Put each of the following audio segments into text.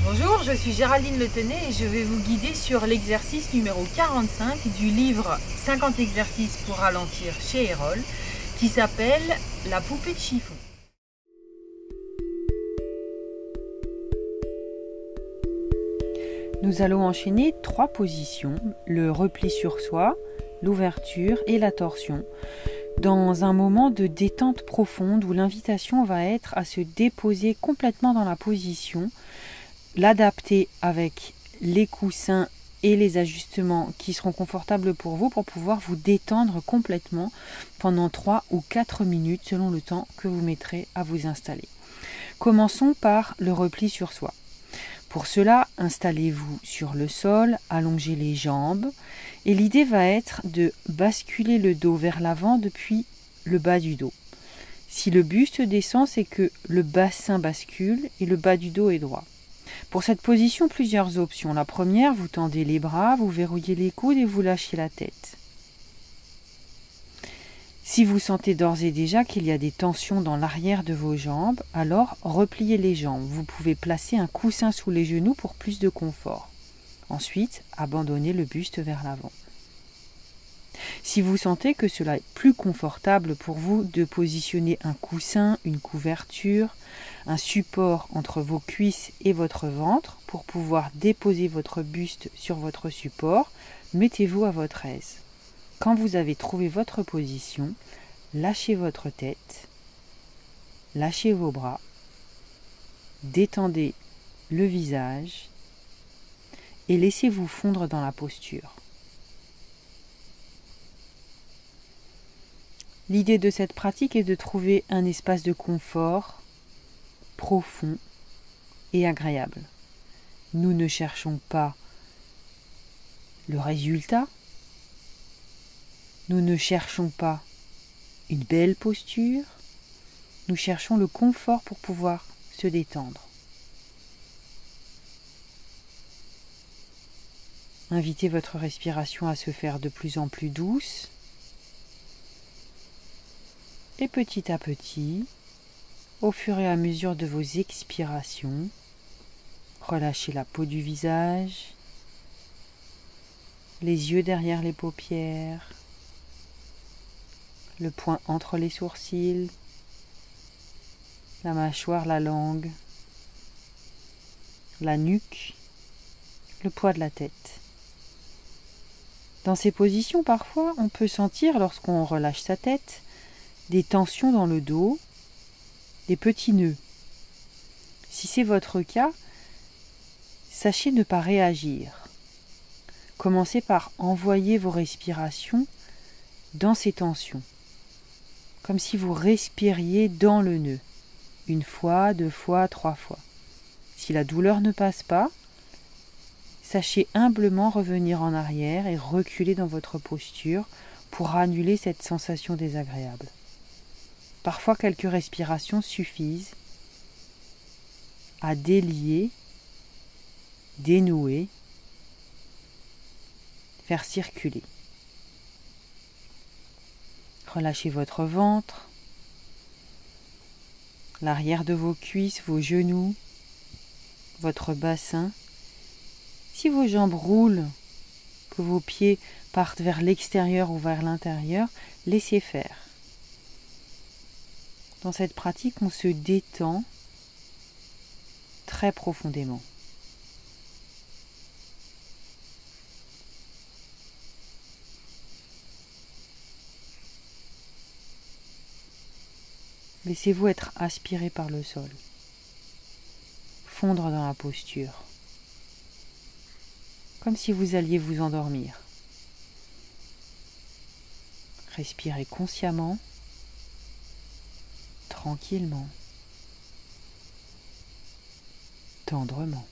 Bonjour, je suis Géraldine Le Tenay et je vais vous guider sur l'exercice numéro 45 du livre 50 exercices pour ralentir chez Erol qui s'appelle La poupée de chiffon. Nous allons enchaîner 3 positions, le repli sur soi, l'ouverture et la torsion, dans un moment de détente profonde où l'invitation va être à se déposer complètement dans la position, l'adapter avec les coussins et les ajustements qui seront confortables pour vous pour pouvoir vous détendre complètement pendant 3 ou 4 minutes selon le temps que vous mettrez à vous installer. Commençons par le repli sur soi. Pour cela, installez-vous sur le sol, allongez les jambes et l'idée va être de basculer le dos vers l'avant depuis le bas du dos. Si le buste descend, c'est que le bassin bascule et le bas du dos est droit. Pour cette position, plusieurs options. La première, vous tendez les bras, vous verrouillez les coudes et vous lâchez la tête. Si vous sentez d'ores et déjà qu'il y a des tensions dans l'arrière de vos jambes, alors repliez les jambes. Vous pouvez placer un coussin sous les genoux pour plus de confort. Ensuite, abandonnez le buste vers l'avant. Si vous sentez que cela est plus confortable pour vous de positionner un coussin, une couverture, un support entre vos cuisses et votre ventre pour pouvoir déposer votre buste sur votre support, mettez-vous à votre aise. Quand vous avez trouvé votre position, lâchez votre tête, lâchez vos bras, détendez le visage et laissez-vous fondre dans la posture. L'idée de cette pratique est de trouver un espace de confort profond et agréable. Nous ne cherchons pas le résultat, nous ne cherchons pas une belle posture, nous cherchons le confort pour pouvoir se détendre. Invitez votre respiration à se faire de plus en plus douce et petit à petit, au fur et à mesure de vos expirations, relâchez la peau du visage, les yeux derrière les paupières, le poing entre les sourcils, la mâchoire, la langue, la nuque, le poids de la tête. Dans ces positions, parfois, on peut sentir, lorsqu'on relâche sa tête, des tensions dans le dos, des petits nœuds. Si c'est votre cas, sachez ne pas réagir. Commencez par envoyer vos respirations dans ces tensions, comme si vous respiriez dans le nœud, 1 fois, 2 fois, 3 fois. Si la douleur ne passe pas, sachez humblement revenir en arrière et reculer dans votre posture pour annuler cette sensation désagréable. Parfois, quelques respirations suffisent à délier, dénouer, faire circuler. Relâchez votre ventre, l'arrière de vos cuisses, vos genoux, votre bassin. Si vos jambes roulent, que vos pieds partent vers l'extérieur ou vers l'intérieur, laissez faire. Dans cette pratique, on se détend très profondément. Laissez-vous être aspiré par le sol, fondre dans la posture, comme si vous alliez vous endormir. Respirez consciemment, tranquillement, tendrement.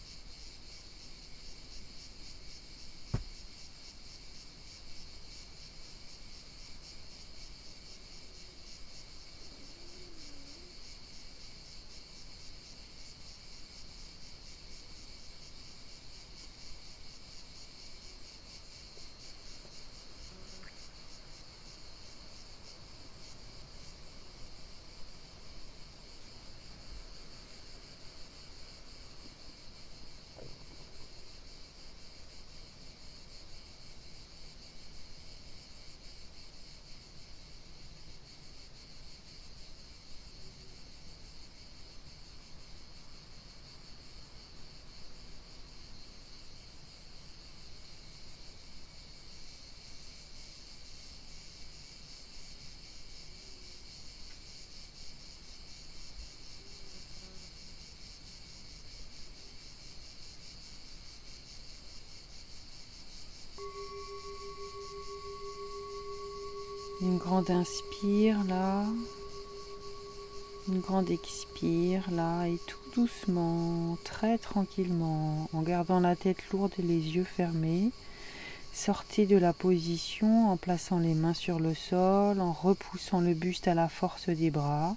Une grande inspire là, une grande expire là, et tout doucement, très tranquillement, en gardant la tête lourde et les yeux fermés, sortez de la position en plaçant les mains sur le sol, en repoussant le buste à la force des bras.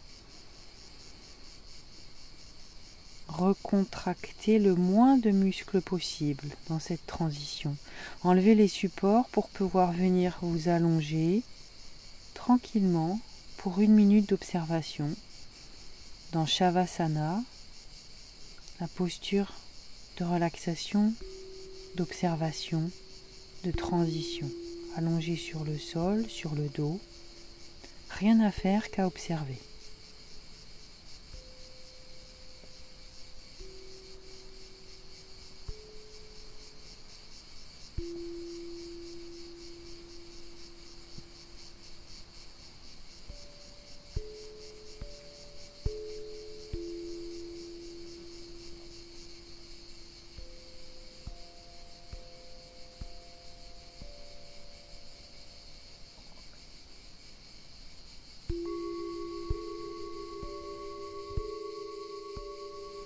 Recontractez le moins de muscles possible dans cette transition. Enlevez les supports pour pouvoir venir vous allonger tranquillement pour 1 minute d'observation dans Shavasana, la posture de relaxation, d'observation, de transition. Allongé sur le sol, sur le dos, rien à faire qu'à observer.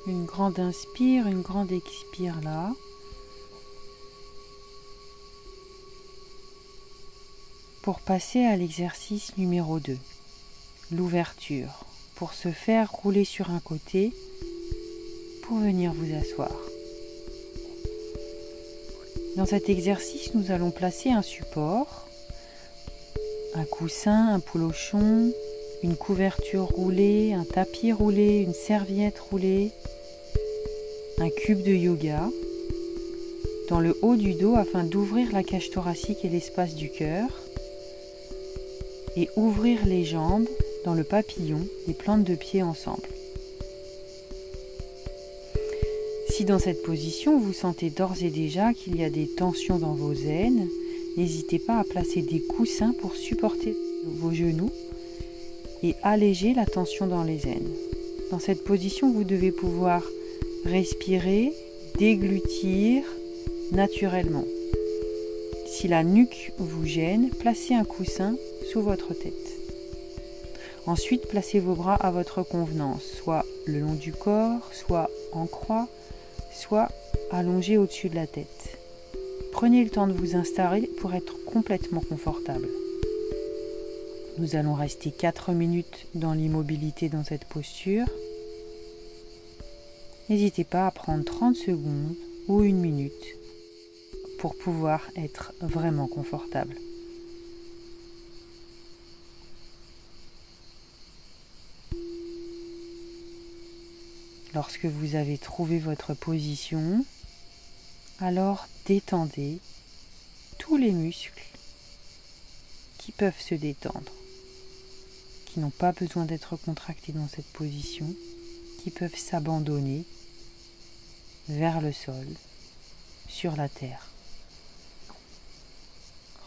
Une grande inspire, une grande expire là. Pour passer à l'exercice numéro 2, l'ouverture. Pour se faire rouler sur un côté, pour venir vous asseoir. Dans cet exercice, nous allons placer un support, un coussin, un polochon, une couverture roulée, un tapis roulé, une serviette roulée, un cube de yoga dans le haut du dos afin d'ouvrir la cage thoracique et l'espace du cœur et ouvrir les jambes dans le papillon, les plantes de pied ensemble. Si dans cette position vous sentez d'ores et déjà qu'il y a des tensions dans vos aines, n'hésitez pas à placer des coussins pour supporter vos genoux et alléger la tension dans les aines. Dans cette position, vous devez pouvoir respirer, déglutir naturellement. Si la nuque vous gêne, placez un coussin sous votre tête. Ensuite, placez vos bras à votre convenance, soit le long du corps, soit en croix, soit allongés au-dessus de la tête. Prenez le temps de vous installer pour être complètement confortable. Nous allons rester 4 minutes dans l'immobilité dans cette posture. N'hésitez pas à prendre 30 secondes ou 1 minute pour pouvoir être vraiment confortable. Lorsque vous avez trouvé votre position, alors détendez tous les muscles qui peuvent se détendre, qui n'ont pas besoin d'être contractés dans cette position, qui peuvent s'abandonner vers le sol, sur la terre.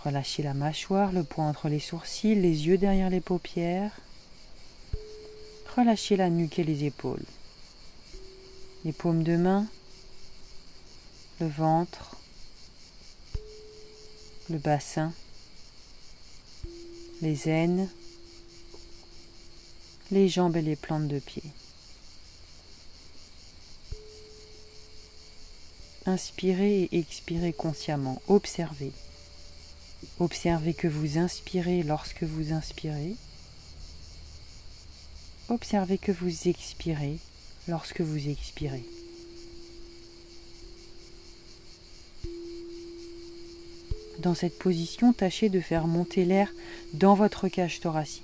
Relâchez la mâchoire, le poing entre les sourcils, les yeux derrière les paupières. Relâchez la nuque et les épaules. Les paumes de main, le ventre, le bassin, les aines, les jambes et les plantes de pied. Inspirez et expirez consciemment. Observez. Observez que vous inspirez lorsque vous inspirez. Observez que vous expirez lorsque vous expirez. Dans cette position, tâchez de faire monter l'air dans votre cage thoracique.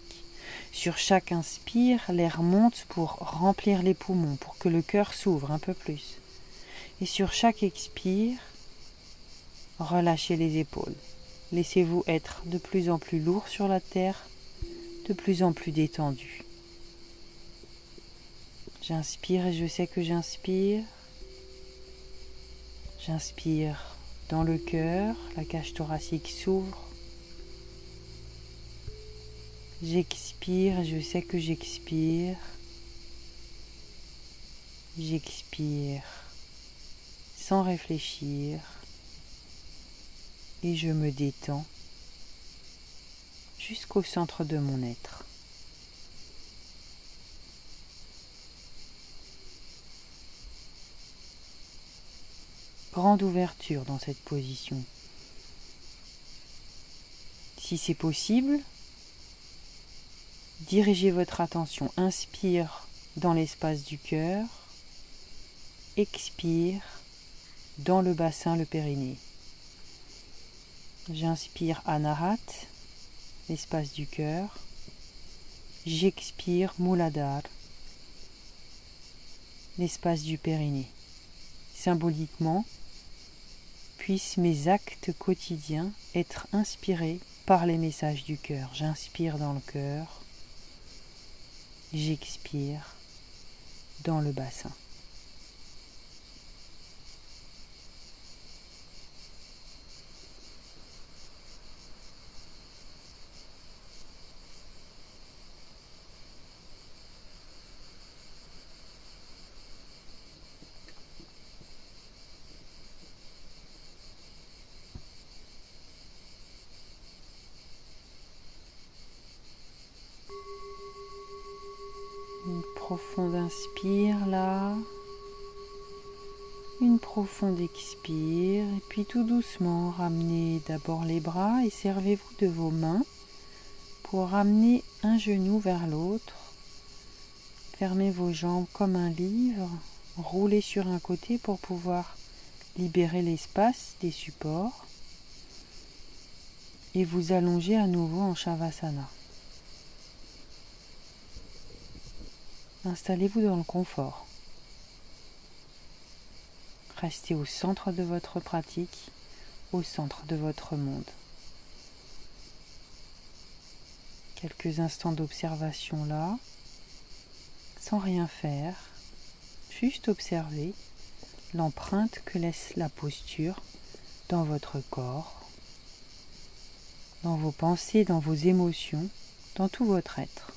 Sur chaque inspire, l'air monte pour remplir les poumons, pour que le cœur s'ouvre un peu plus. Et sur chaque expire, relâchez les épaules. Laissez-vous être de plus en plus lourd sur la terre, de plus en plus détendu. J'inspire et je sais que j'inspire. J'inspire dans le cœur, la cage thoracique s'ouvre. J'expire et je sais que j'expire. J'expire sans réfléchir et je me détends. jusqu'au centre de mon être. Grande ouverture dans cette position. Si c'est possible, dirigez votre attention. Inspire dans l'espace du cœur, expire dans le bassin, le périnée. J'inspire Anahat, l'espace du cœur. J'expire Muladhara, l'espace du périnée. Symboliquement, puissent mes actes quotidiens être inspirés par les messages du cœur. J'inspire dans le cœur, j'expire dans le bassin. Une profonde inspire là, une profonde expire, et puis tout doucement ramenez d'abord les bras et servez-vous de vos mains pour ramener un genou vers l'autre. Fermez vos jambes comme un livre, roulez sur un côté pour pouvoir libérer l'espace des supports et vous allongez à nouveau en Shavasana. Installez-vous dans le confort. Restez au centre de votre pratique, au centre de votre monde. Quelques instants d'observation là, sans rien faire, juste observer l'empreinte que laisse la posture dans votre corps, dans vos pensées, dans vos émotions, dans tout votre être.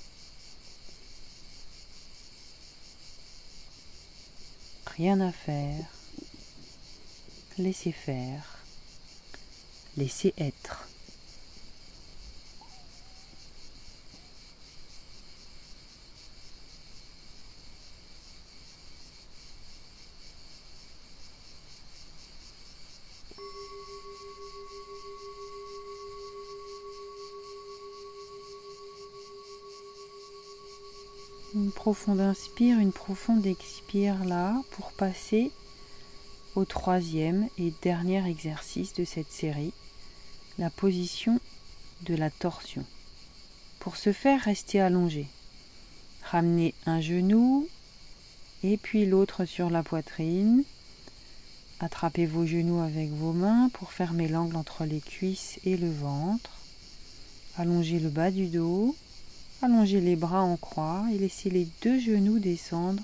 Rien à faire, laissez faire, laissez être. Une profonde inspire, une profonde expire là pour passer au troisième et dernier exercice de cette série, la position de la torsion. Pour ce faire, restez allongé. Ramenez un genou et puis l'autre sur la poitrine. Attrapez vos genoux avec vos mains pour fermer l'angle entre les cuisses et le ventre. Allongez le bas du dos. Allongez les bras en croix et laissez les deux genoux descendre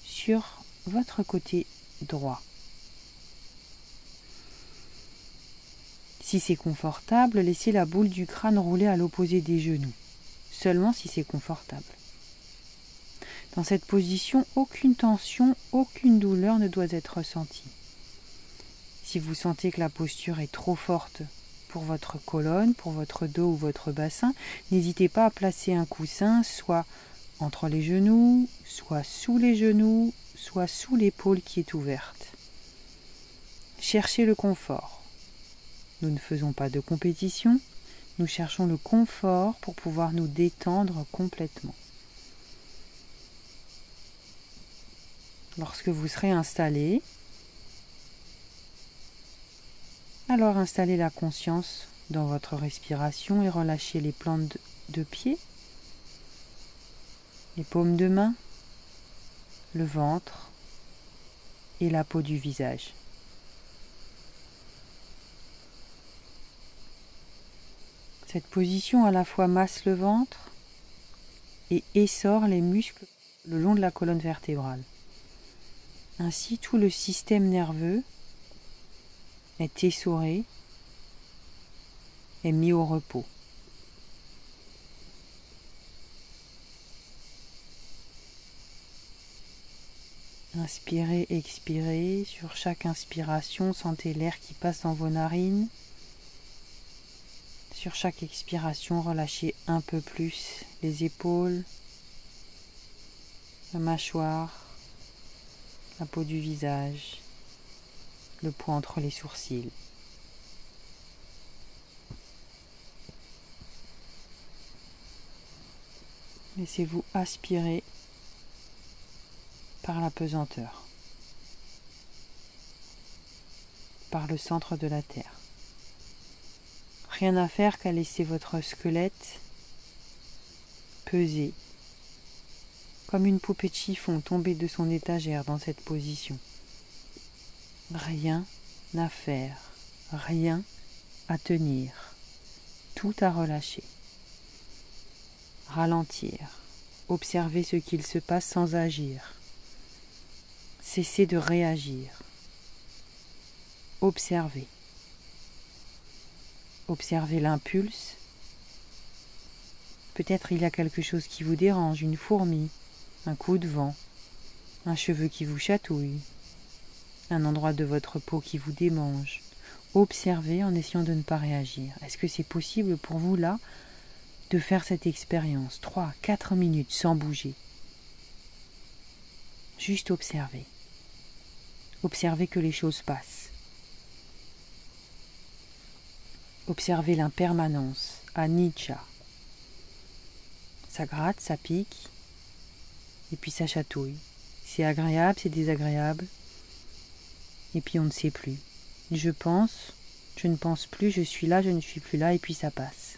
sur votre côté droit. Si c'est confortable, laissez la boule du crâne rouler à l'opposé des genoux, seulement si c'est confortable. Dans cette position, aucune tension, aucune douleur ne doit être ressentie. Si vous sentez que la posture est trop forte pour votre colonne, pour votre dos ou votre bassin, n'hésitez pas à placer un coussin soit entre les genoux, soit sous les genoux, soit sous l'épaule qui est ouverte. Cherchez le confort. Nous ne faisons pas de compétition, nous cherchons le confort pour pouvoir nous détendre complètement. Lorsque vous serez installé, alors installez la conscience dans votre respiration et relâchez les plantes de pied, les paumes de main, le ventre et la peau du visage. Cette position à la fois masse le ventre et essore les muscles le long de la colonne vertébrale. Ainsi, tout le système nerveux est essoré, est mis au repos. Inspirez, expirez. Sur chaque inspiration, sentez l'air qui passe dans vos narines. Sur chaque expiration, relâchez un peu plus les épaules, la mâchoire, la peau du visage, le poids entre les sourcils. Laissez-vous aspirer par la pesanteur, par le centre de la terre. Rien à faire qu'à laisser votre squelette peser, comme une poupée de chiffon tombée de son étagère dans cette position. Rien à faire, rien à tenir, tout à relâcher. Ralentir, observer ce qu'il se passe sans agir. Cesser de réagir. Observer. Observez l'impulse. Peut-être il y a quelque chose qui vous dérange, une fourmi, un coup de vent, un cheveu qui vous chatouille, un endroit de votre peau qui vous démange. Observez en essayant de ne pas réagir. Est-ce que c'est possible pour vous là de faire cette expérience 3-4 minutes sans bouger? Juste observer. Observez que les choses passent. Observez l'impermanence, anicca. Ça gratte, ça pique, et puis ça chatouille. C'est agréable, c'est désagréable, et puis on ne sait plus. Je pense, je ne pense plus, je suis là, je ne suis plus là, et puis ça passe.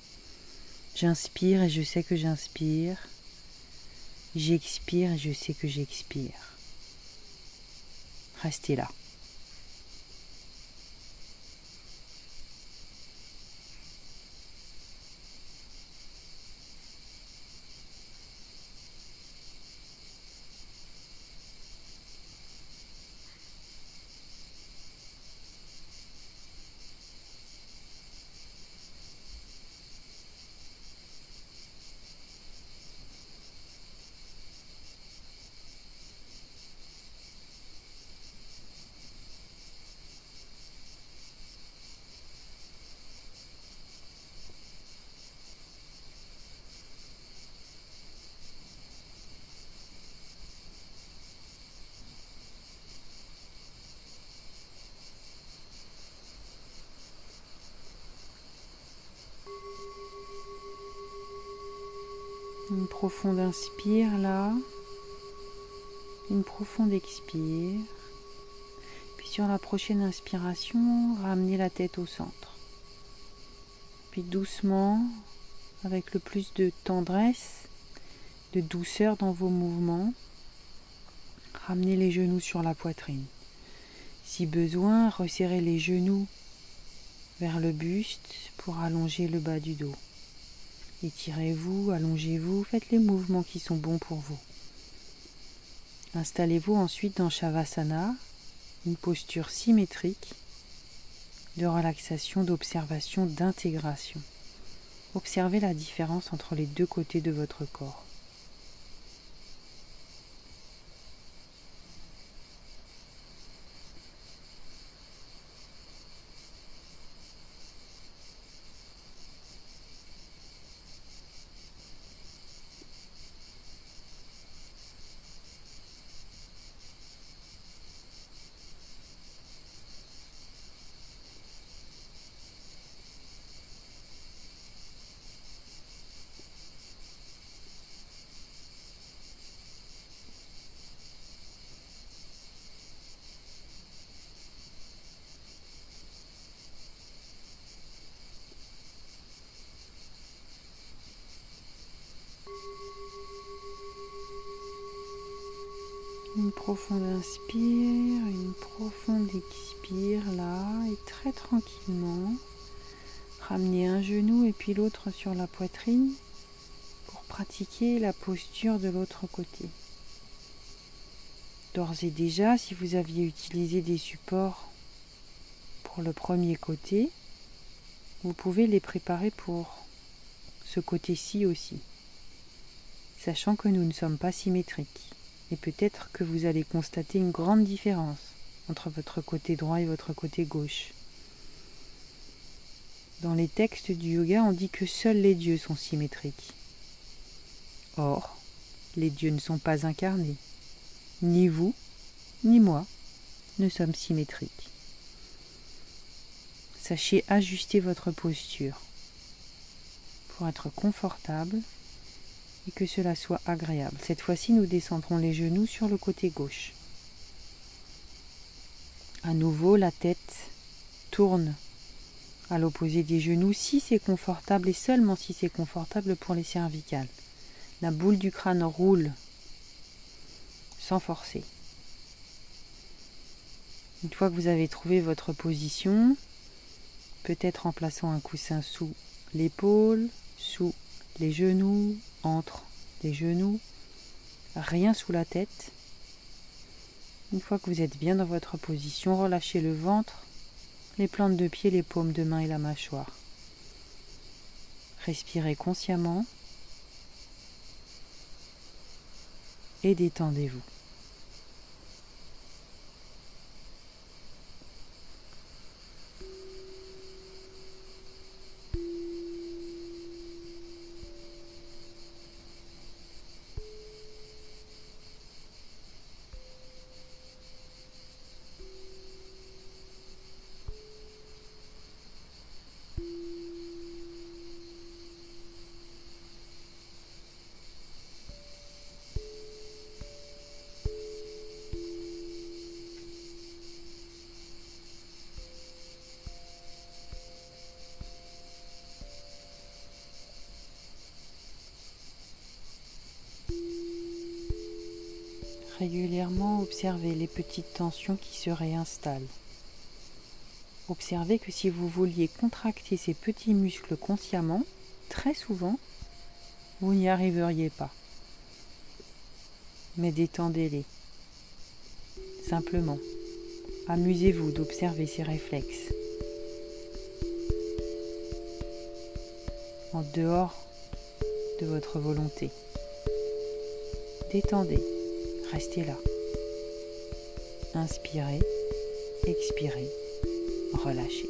J'inspire et je sais que j'inspire. J'expire et je sais que j'expire. Restez là. Une profonde inspire là, une profonde expire. Puis sur la prochaine inspiration, ramenez la tête au centre. Puis doucement, avec le plus de tendresse, de douceur dans vos mouvements, ramenez les genoux sur la poitrine. Si besoin, resserrez les genoux vers le buste pour allonger le bas du dos. Étirez-vous, allongez-vous, faites les mouvements qui sont bons pour vous. Installez-vous ensuite dans Shavasana, une posture symétrique de relaxation, d'observation, d'intégration. Observez la différence entre les deux côtés de votre corps. Une profonde inspire, une profonde expire là, et très tranquillement, ramenez un genou et puis l'autre sur la poitrine pour pratiquer la posture de l'autre côté. D'ores et déjà, si vous aviez utilisé des supports pour le premier côté, vous pouvez les préparer pour ce côté-ci aussi, sachant que nous ne sommes pas symétriques. Et peut-être que vous allez constater une grande différence entre votre côté droit et votre côté gauche. Dans les textes du yoga, on dit que seuls les dieux sont symétriques. Or, les dieux ne sont pas incarnés. Ni vous, ni moi ne sommes symétriques. Sachez ajuster votre posture pour être confortable et que cela soit agréable. Cette fois-ci, nous descendrons les genoux sur le côté gauche. À nouveau, la tête tourne à l'opposé des genoux si c'est confortable et seulement si c'est confortable pour les cervicales. La boule du crâne roule sans forcer. Une fois que vous avez trouvé votre position, peut-être en plaçant un coussin sous l'épaule, sous les genoux, entre les genoux, rien sous la tête. Une fois que vous êtes bien dans votre position, relâchez le ventre, les plantes de pied, les paumes de main et la mâchoire. Respirez consciemment et détendez-vous. Régulièrement, observez les petites tensions qui se réinstallent. Observez que si vous vouliez contracter ces petits muscles consciemment, très souvent, vous n'y arriveriez pas. Mais détendez-les. Simplement, amusez-vous d'observer ces réflexes. En dehors de votre volonté. Détendez. Restez là. Inspirez, expirez, relâchez.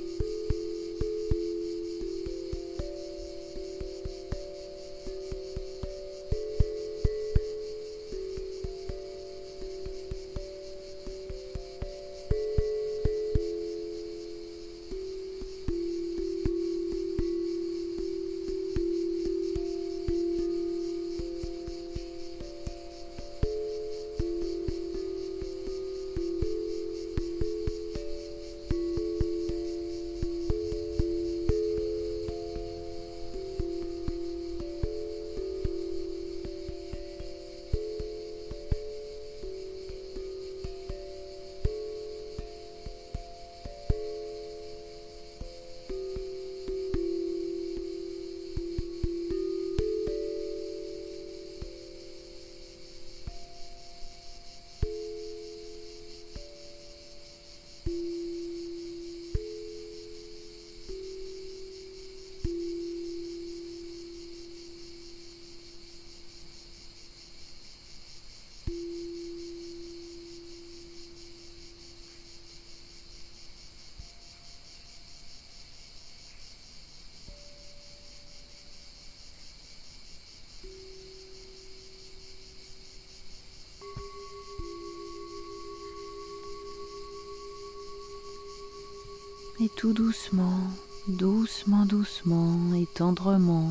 Et tout doucement, doucement, doucement et tendrement,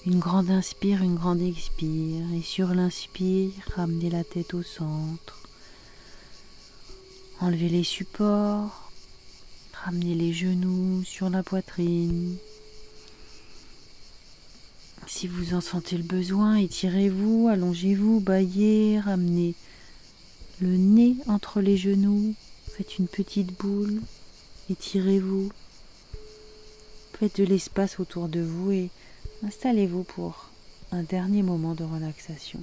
une grande inspire, une grande expire. Et sur l'inspire, ramenez la tête au centre. Enlevez les supports, ramenez les genoux sur la poitrine. Si vous en sentez le besoin, étirez-vous, allongez-vous, bâillez, ramenez le nez entre les genoux, faites une petite boule. Étirez-vous, faites de l'espace autour de vous et installez-vous pour un dernier moment de relaxation.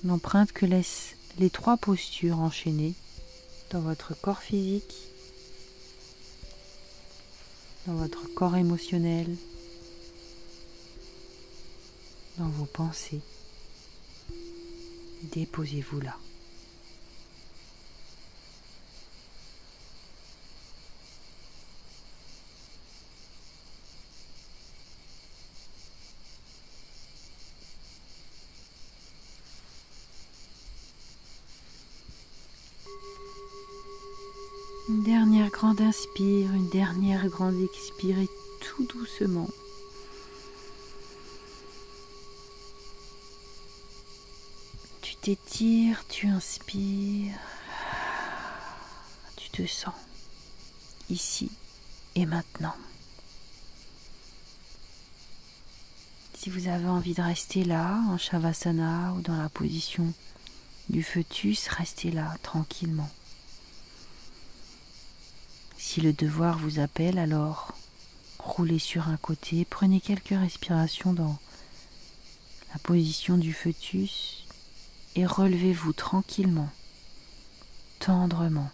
l'empreinte que laissent les 3 postures enchaînées dans votre corps physique, dans votre corps émotionnel, dans vos pensées. Déposez-vous là. Une dernière grande inspire, une dernière grande expire et tout doucement. Tu t'étires, tu inspires, tu te sens ici et maintenant. Si vous avez envie de rester là, en Shavasana ou dans la position du fœtus, restez là tranquillement. Si le devoir vous appelle, alors roulez sur un côté, prenez quelques respirations dans la position du fœtus et relevez-vous tranquillement, tendrement,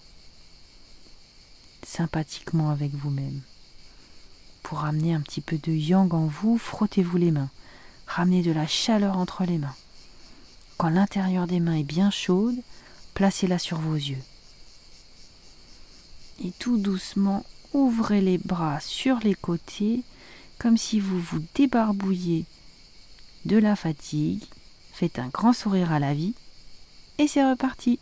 sympathiquement avec vous-même. Pour ramener un petit peu de yang en vous, frottez-vous les mains, ramenez de la chaleur entre les mains. Quand l'intérieur des mains est bien chaude, placez-la sur vos yeux. Et tout doucement, ouvrez les bras sur les côtés, comme si vous vous débarbouilliez de la fatigue. Faites un grand sourire à la vie, et c'est reparti.